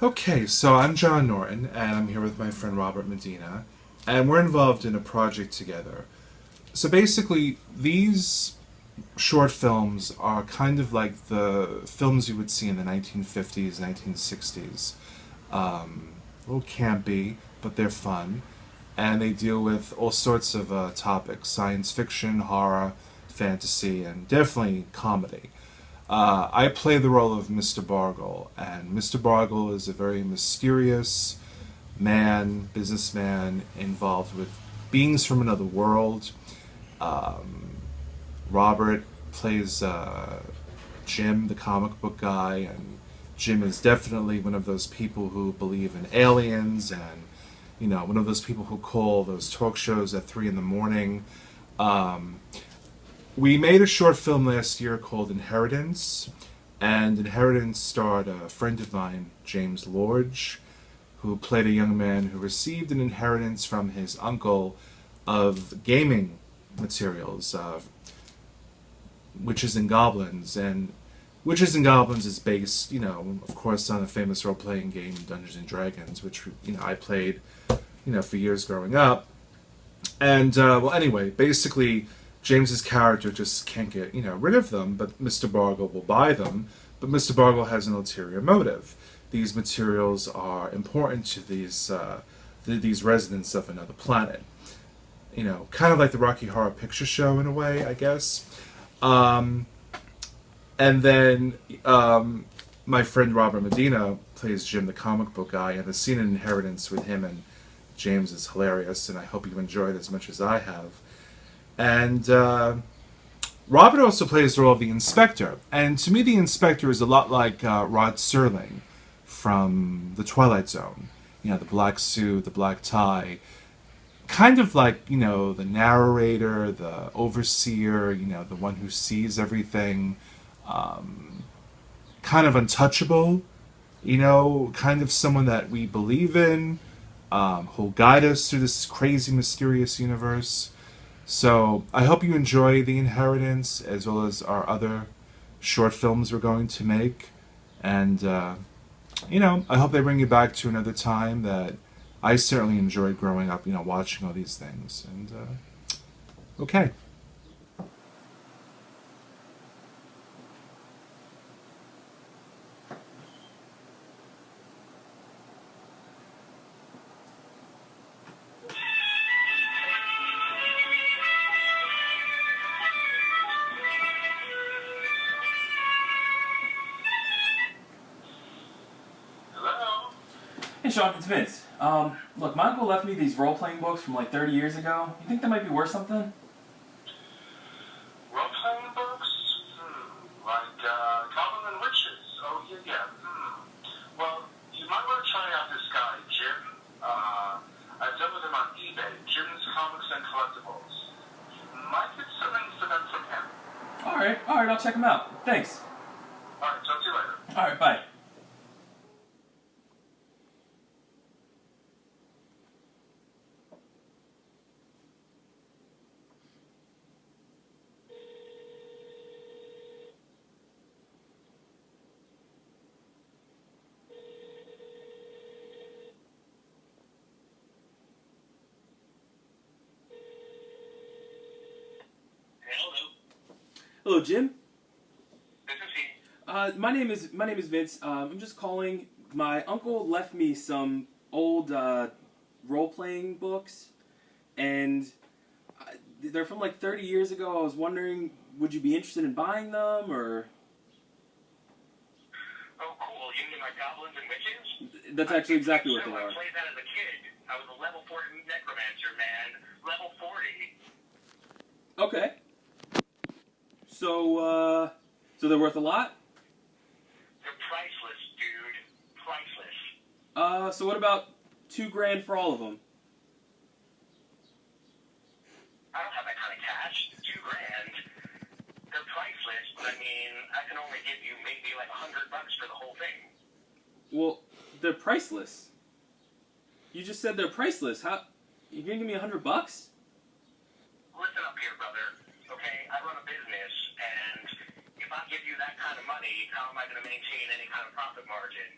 Okay, so I'm John Norton, and I'm here with my friend Robert Medina, and we're involved in a project together. So basically, these short films are kind of like the films you would see in the 1950s, 1960s. A little campy, but they're fun, and they deal with all sorts of topics: science fiction, horror, fantasy, and definitely comedy. I play the role of Mr. Bargle, and Mr. Bargle is a very mysterious man, businessman involved with beings from another world. Robert plays Jim, the comic book guy, and Jim is definitely one of those people who believe in aliens and, one of those people who call those talk shows at 3 in the morning. Um, we made a short film last year called Inheritance, and Inheritance starred a friend of mine, James Lorge, who played a young man who received an inheritance from his uncle of gaming materials, Witches and Goblins, and Witches and Goblins is based, of course, on a famous role-playing game, Dungeons and Dragons, which I played, for years growing up. And well, anyway, basically, James's character just can't get rid of them, but Mr. Bargle will buy them. But Mr. Bargle has an ulterior motive. These materials are important to these residents of another planet. Kind of like the Rocky Horror Picture Show in a way, I guess. Um, and then my friend Robert Medina plays Jim, the comic book guy, and the scene in Inheritance with him and James is hilarious, and I hope you enjoy it as much as I have. And Robert also plays the role of the Inspector, and to me the Inspector is a lot like Rod Serling from The Twilight Zone. The black suit, the black tie, kind of like, the narrator, the overseer, the one who sees everything, kind of untouchable, kind of someone that we believe in, who'll guide us through this crazy, mysterious universe. So I hope you enjoy The Inheritance as well as our other short films we're going to make. And, I hope they bring you back to another time that I certainly enjoyed growing up, watching all these things. And, okay. Hello? Hey Sean, it's Vince. Look, my uncle left me these role-playing books from like 30 years ago. You think they might be worth something? Role-playing books? Like, Goblin and Witches? Oh, yeah. Well, you might want to try out this guy, Jim. I've done with him on eBay. Jim's Comics and Collectibles. Might get something for them from him. Alright, I'll check them out. Thanks. Alright, talk to you later. Alright, bye. Hello. Hello, Jim. This is he. My name is Vince. I'm just calling. My uncle left me some old role-playing books, and they're from like 30 years ago. I was wondering, would you be interested in buying them, or? Oh, cool. You mean like Goblins and Witches? That's actually exactly what So they I are. played that as a kid. I was a level 40 necromancer, man. Level 40. Okay. So they're worth a lot? They're priceless, dude. Priceless. So what about $2,000 for all of them? I don't have that kind of cash. $2,000. They're priceless, but I mean, I can only give you maybe like $100 for the whole thing. Well, they're priceless. You just said they're priceless. How? You gonna give me $100? Listen up here, brother. Okay, I run a business, and if I give you that kind of money, how am I going to maintain any kind of profit margin?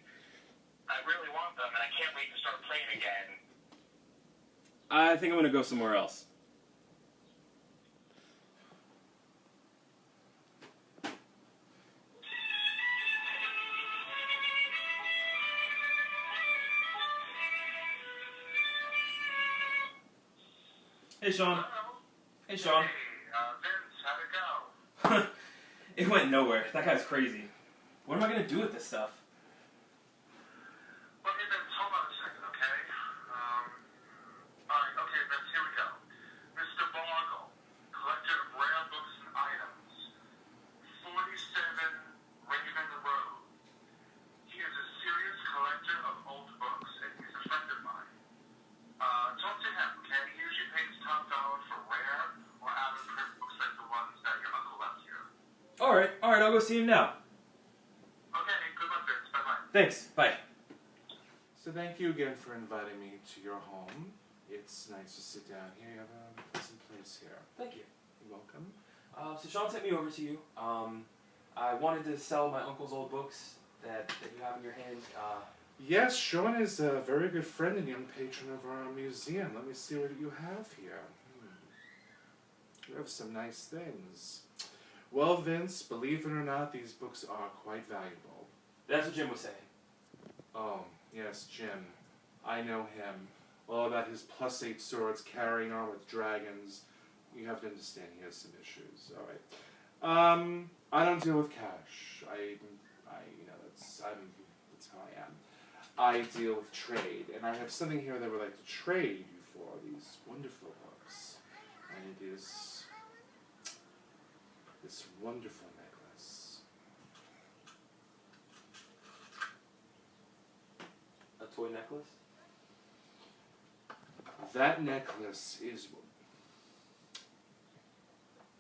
I really them, and I can't wait to start playing again. I think I'm gonna go somewhere else. Hey, Sean. Hello? Hey, Sean. Hey, Vince, how'd it go? It went nowhere. That guy's crazy. What am I gonna do with this stuff? Well, hey, Vince, hold on a second, okay? Alright, okay, Vince, here we go. Mr. Bargle, collector of rare books and items. 47 Raven Road. He is a serious collector of old books, and he's a friend of mine. Talk to him, okay? He usually pays top dollar for rare or out-of-print books like the ones that your uncle left here. Alright, I'll go see him now. Okay, good luck, Vince. Bye-bye. Thanks, bye. So thank you again for inviting me to your home. It's nice to sit down here. You have a pleasant place here. Thank you. You're welcome. So Sean sent me over to you. I wanted to sell my uncle's old books that you have in your hand. Yes, Sean is a very good friend and young patron of our museum. Let me see what you have here. You have some nice things. Well, Vince, believe it or not, these books are quite valuable. That's what Jim was saying. Oh, yes, Jim. I know him. All about his +8 swords carrying on with dragons. You have to understand he has some issues. All right. I don't deal with cash. That's how I am. I deal with trade, and I have something here that I would like to trade you for, these wonderful books. And it is this wonderful necklace. A toy necklace? That necklace is...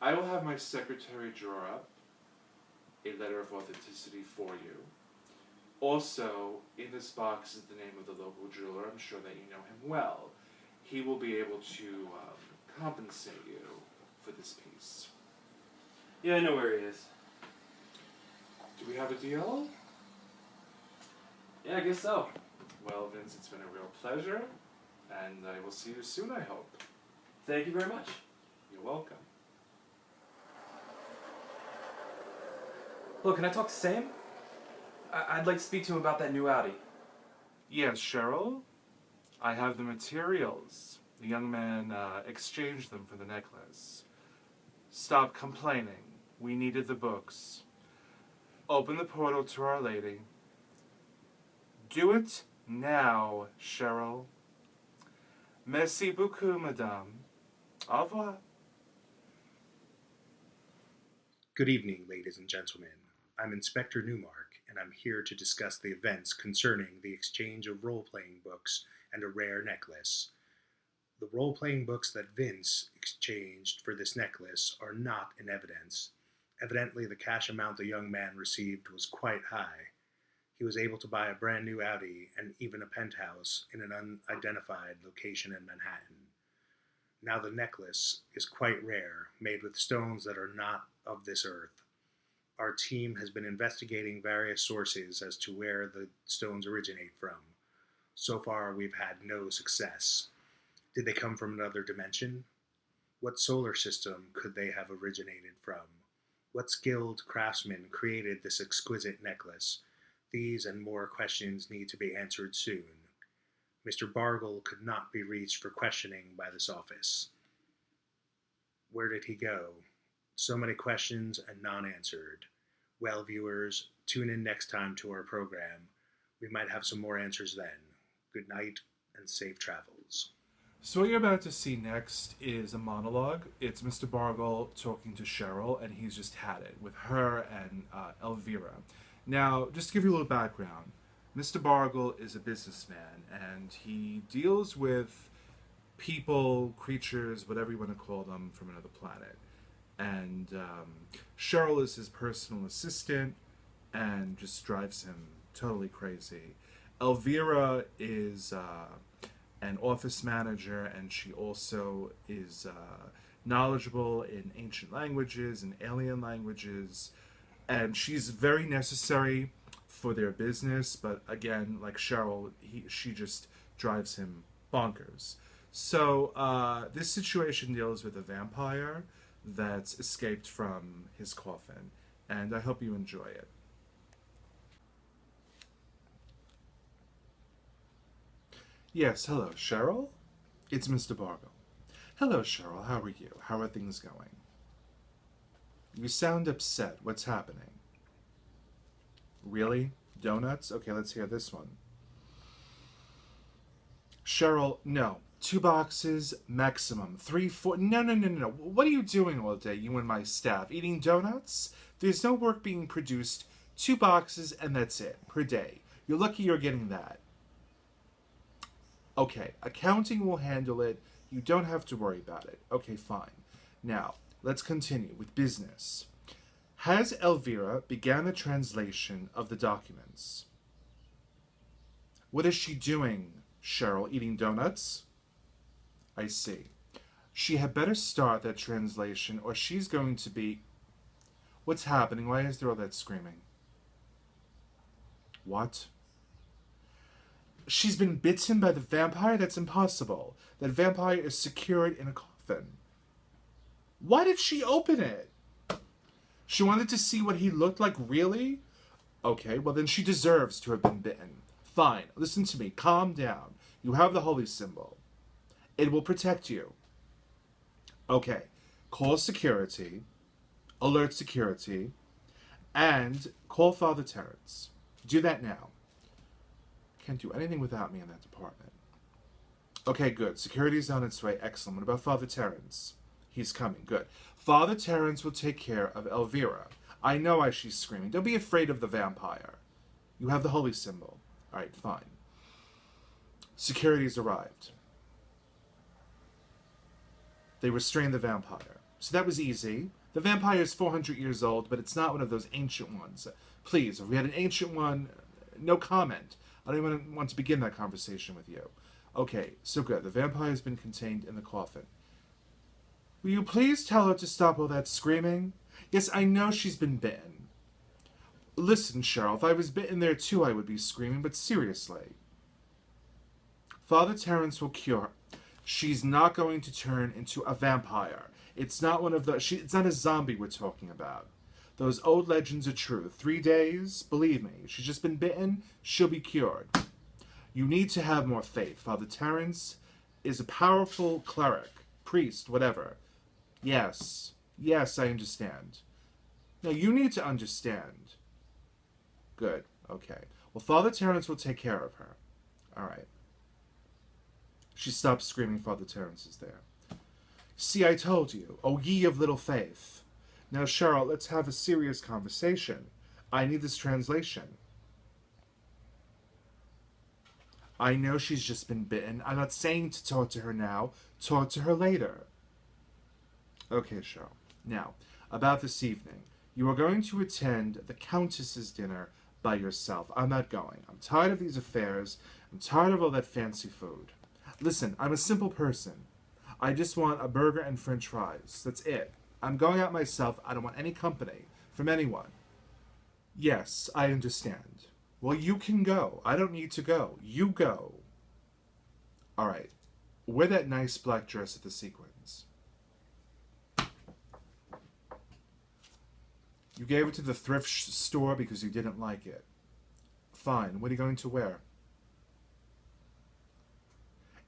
I will have my secretary draw up a letter of authenticity for you. Also, in this box is the name of the local jeweler. I'm sure that you know him well. He will be able to compensate you for this piece. Yeah, I know where he is. Do we have a deal? Yeah, I guess so. Well, Vince, it's been a real pleasure, and I will see you soon, I hope. Thank you very much. You're welcome. Look, can I talk to Sam? I'd like to speak to him about that new Audi. Yes, Cheryl. I have the materials. The young man exchanged them for the necklace. Stop complaining. We needed the books. Open the portal to Our Lady. Do it now, Cheryl. Merci beaucoup, madame. Au revoir. Good evening, ladies and gentlemen. I'm Inspector Newmark, and I'm here to discuss the events concerning the exchange of role-playing books and a rare necklace. The role-playing books that Vince exchanged for this necklace are not in evidence. Evidently, the cash amount the young man received was quite high. He was able to buy a brand new Audi and even a penthouse in an unidentified location in Manhattan. Now the necklace is quite rare, made with stones that are not of this earth. Our team has been investigating various sources as to where the stones originate from. So far, we've had no success. Did they come from another dimension? What solar system could they have originated from? What skilled craftsman created this exquisite necklace? These and more questions need to be answered soon. Mr. Bargle could not be reached for questioning by this office. Where did he go? So many questions and non-answered. Well, viewers, tune in next time to our program. We might have some more answers then. Good night and safe travels. So what you're about to see next is a monologue. It's Mr. Bargle talking to Cheryl, and he's just had it with her and Elvira. Now, just to give you a little background, Mr. Bargle is a businessman, and he deals with people, creatures, whatever you want to call them, from another planet. And Cheryl is his personal assistant and just drives him totally crazy. Elvira is an office manager, and she also is knowledgeable in ancient languages and alien languages, and she's very necessary for their business, but again, like Cheryl, she just drives him bonkers. So this situation deals with a vampire that's escaped from his coffin, and I hope you enjoy it. Yes, hello, Cheryl? It's Mr. Bargle. Hello, Cheryl, how are you? How are things going? You sound upset. What's happening? Really? Donuts? Okay, let's hear this one. Cheryl, no. 2 boxes, maximum. 3, 4... No, no, no, no, no. What are you doing all day, you and my staff? Eating donuts? There's no work being produced. 2 boxes, and that's it, per day. You're lucky you're getting that. Okay, accounting will handle it. You don't have to worry about it. Okay, fine. Now, let's continue with business. Has Elvira began the translation of the documents? What is she doing, Cheryl? Eating donuts? I see. She had better start that translation, or she's going to be... What's happening? Why is there all that screaming? What? She's been bitten by the vampire? That's impossible. That vampire is secured in a coffin. Why did she open it? She wanted to see what he looked like, really? Okay, well then she deserves to have been bitten. Fine, listen to me, calm down. You have the holy symbol. It will protect you. Okay, call security, alert security, and call Father Terrence. Do that now. Can't do anything without me in that department. Okay, good. Security's on its way. Excellent. What about Father Terrence? He's coming. Good. Father Terrence will take care of Elvira. I know why she's screaming. Don't be afraid of the vampire. You have the holy symbol. All right, fine. Security's arrived. They restrained the vampire. So that was easy. The vampire is 400 years old, but it's not one of those ancient ones. Please, if we had an ancient one, no comment. I don't even want to begin that conversation with you. Okay, so good. The vampire has been contained in the coffin. Will you please tell her to stop all that screaming? Yes, I know she's been bitten. Listen, Cheryl, if I was bitten there too, I would be screaming, but seriously. Father Terrence will cure her. She's not going to turn into a vampire. It's not one of the... it's not a zombie we're talking about. Those old legends are true. 3 days, believe me, she's just been bitten, she'll be cured. You need to have more faith. Father Terrence is a powerful cleric, priest, whatever. Yes, yes, I understand. No, you need to understand. Good, okay. Well, Father Terrence will take care of her. All right. She stops screaming. Father Terrence is there. See, I told you. O ye of little faith. Now, Cheryl, let's have a serious conversation. I need this translation. I know she's just been bitten. I'm not saying to talk to her now. Talk to her later. Okay, Cheryl. Now, about this evening. You are going to attend the Countess's dinner by yourself. I'm not going. I'm tired of these affairs. I'm tired of all that fancy food. Listen, I'm a simple person. I just want a burger and french fries. That's it. I'm going out myself. I don't want any company from anyone. Yes, I understand. Well, you can go. I don't need to go. You go. All right. Wear that nice black dress with the sequins. You gave it to the thrift store because you didn't like it. Fine. What are you going to wear?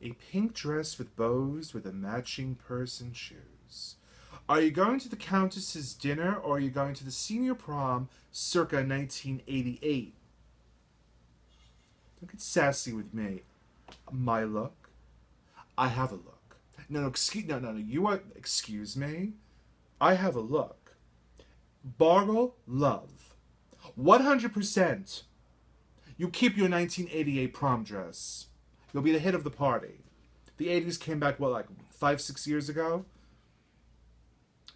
A pink dress with bows with a matching purse and shoes. Are you going to the Countess's dinner or are you going to the senior prom circa 1988? Don't get sassy with me. My look? I have a look. No, you are... Excuse me? I have a look. Bargle love. 100%. You keep your 1988 prom dress. You'll be the hit of the party. The 80s came back, what, like 5-6 years ago?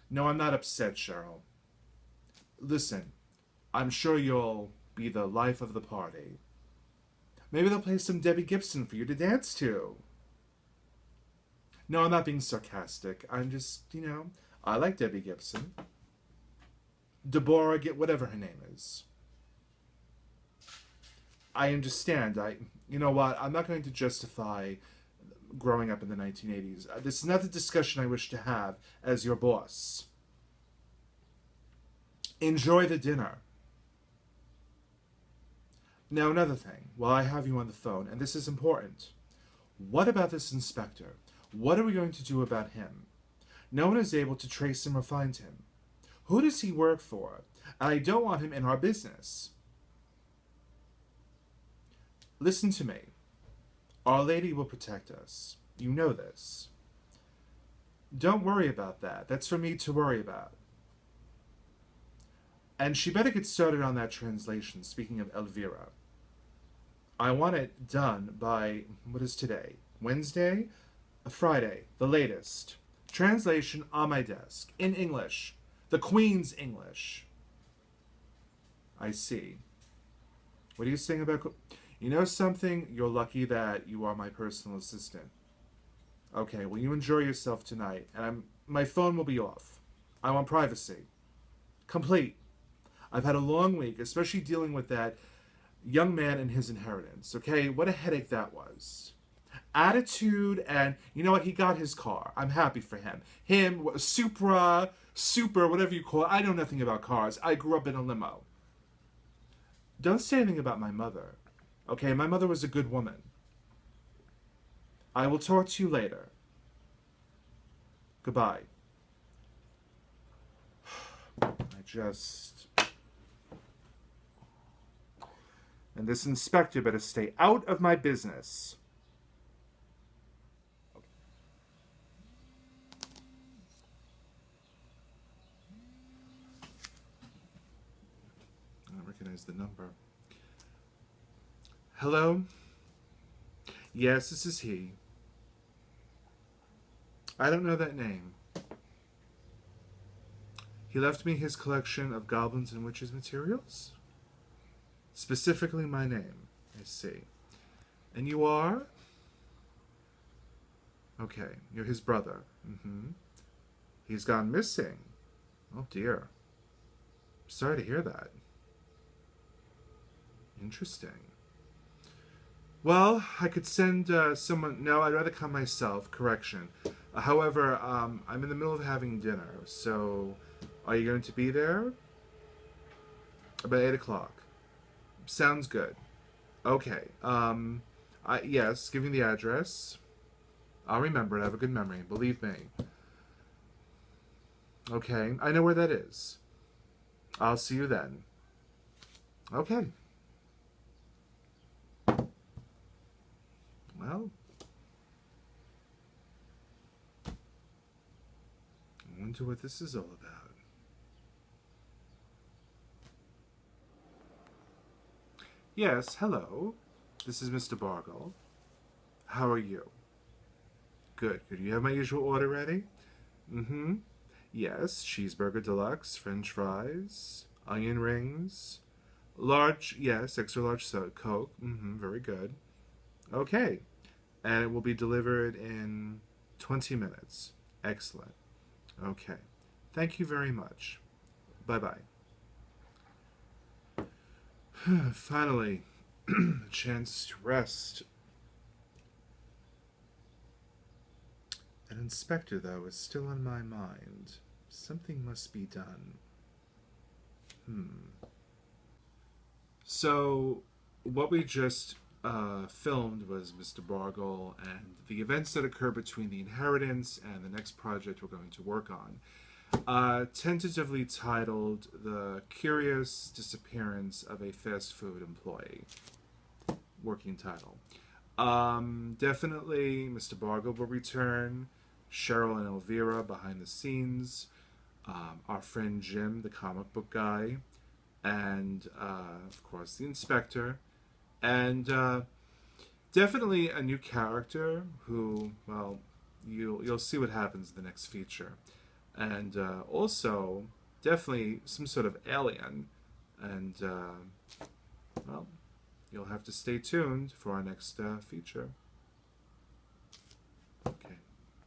No, I'm not upset, Cheryl. Listen, I'm sure you'll be the life of the party. Maybe they'll play some Debbie Gibson for you to dance to. No, I'm not being sarcastic. I'm just, I like Debbie Gibson. Deborah, get whatever her name is. I understand. You know what? I'm not going to justify growing up in the 1980s. This is not the discussion I wish to have as your boss. Enjoy the dinner. Now, another thing, while I have you on the phone, and this is important, what about this inspector? What are we going to do about him? No one is able to trace him or find him. Who does he work for? And I don't want him in our business. Listen to me. Our Lady will protect us. You know this. Don't worry about that. That's for me to worry about. And she better get started on that translation, speaking of Elvira. I want it done by, what is today? Wednesday? Friday, the latest. Translation on my desk, in English. The Queen's English. I see. What are you saying about... You know something? You're lucky that you are my personal assistant. Okay, well, you enjoy yourself tonight, and my phone will be off. I want privacy. Complete. I've had a long week, especially dealing with that young man and his inheritance, okay? What a headache that was. Attitude, and you know what? He got his car. I'm happy for him. Him, Supra, Super, whatever you call it. I know nothing about cars. I grew up in a limo. Don't say anything about my mother. Okay, my mother was a good woman. I will talk to you later. Goodbye. And this inspector better stay out of my business. Okay. I don't recognize the number. Hello? Yes, this is he. I don't know that name. He left me his collection of goblins and witches materials? Specifically my name. I see. And you are? Okay, you're his brother. Mm-hmm. He's gone missing. Oh dear. Sorry to hear that. Interesting. Well, I could send someone... No, I'd rather come myself. Correction. However, I'm in the middle of having dinner, so... Are you going to be there? About 8 o'clock. Sounds good. Okay. Yes, give me the address. I'll remember it. I have a good memory. Believe me. Okay. I know where that is. I'll see you then. Okay. Well, I wonder what this is all about. Yes, hello. This is Mr. Bargle. How are you? Good. Good. You have my usual order ready? Mm-hmm. Yes, cheeseburger deluxe, french fries, onion rings, large, yes, extra large Coke. Mm-hmm, very good. Okay. And it will be delivered in 20 minutes. Excellent. Okay. Thank you very much. Bye-bye. Finally, a chance to rest. An inspector, though, is still on my mind. Something must be done. So, what we just filmed was Mr. Bargle and the events that occur between the inheritance and the next project we're going to work on. Tentatively titled The Curious Disappearance of a Fast Food Employee. Working title. Definitely Mr. Bargle will return, Cheryl and Elvira behind the scenes, our friend Jim, the comic book guy, and of course the inspector, and definitely a new character who, well, you'll see what happens in the next feature. And also, definitely some sort of alien. And, well, you'll have to stay tuned for our next feature.